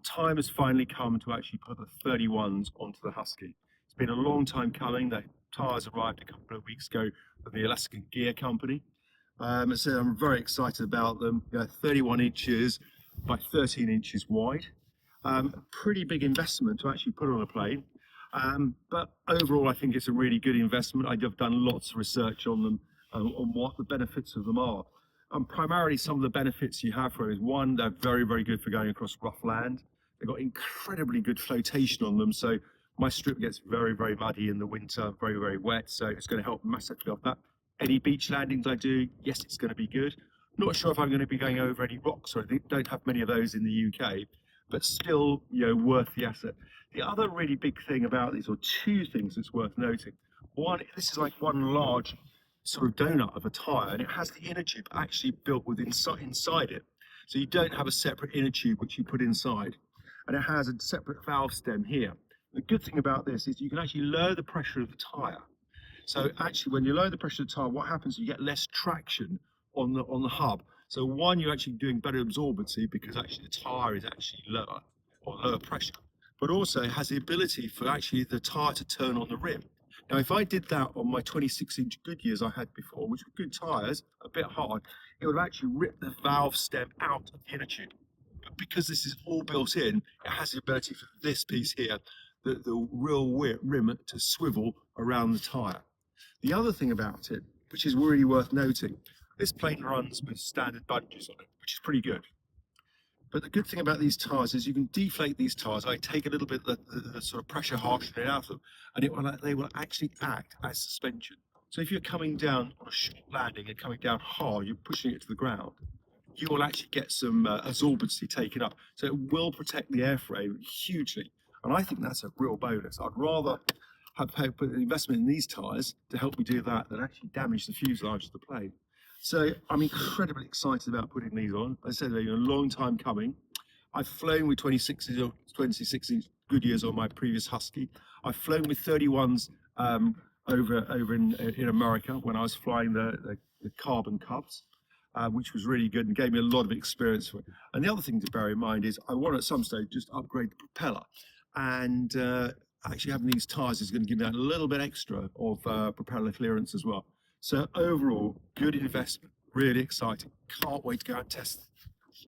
time has finally come to actually put the 31s onto the Husky. It's been a long time coming. The tyres arrived a couple of weeks ago from the Alaska Gear Company. So I'm very excited about them. 31 inches by 13 inches wide. A pretty big investment to actually put on a plane. But overall, I think it's a really good investment. I've done lots of research on them, on what the benefits of them are. Primarily, some of the benefits you have for it is, one, they're very, very good for going across rough land. They've got incredibly good flotation on them, so my strip gets very, very muddy in the winter, very, very wet, so it's going to help massively off that. Any beach landings I do, yes, it's going to be good. Not sure if I'm going to be going over any rocks, or I don't have many of those in the UK, but still, worth the asset. The other really big thing about these, or two things that's worth noting. One, this is like one large sort of donut of a tyre, and it has the inner tube actually built inside it. So you don't have a separate inner tube which you put inside, and it has a separate valve stem here. The good thing about this is you can actually lower the pressure of the tyre. So actually, when you lower the pressure of the tyre, what happens is you get less traction on the hub. So one, you're actually doing better absorbency because actually the tyre is actually lower, or lower pressure, but also it has the ability for actually the tyre to turn on the rim. Now, if I did that on my 26-inch Goodyears I had before, which were good tyres, a bit hard, it would have actually ripped the valve stem out of the inner tube. But because this is all built in, it has the ability for this piece here, the real rim, to swivel around the tyre. The other thing about it, which is really worth noting, this plane runs with standard bungees on it, which is pretty good. But the good thing about these tyres is you can deflate these tyres. I take a little bit of the sort of pressure harshening out of them, and they will actually act as suspension. So if you're coming down on a short landing and coming down hard, you're pushing it to the ground, you will actually get some absorbency taken up. So it will protect the airframe hugely. And I think that's a real bonus. I'd rather have put an investment in these tyres to help me do that than actually damage the fuselage of the plane. So I'm incredibly excited about putting these on. As I said, they've been a long time coming. I've flown with 26-inch Goodyears on my previous Husky. I've flown with 31s over in America when I was flying the Carbon Cubs, which was really good and gave me a lot of experience for it. And the other thing to bear in mind is I want at some stage just upgrade the propeller. And actually having these tyres is going to give that a little bit extra of propeller clearance as well. So overall, good investment, really exciting. Can't wait to go and test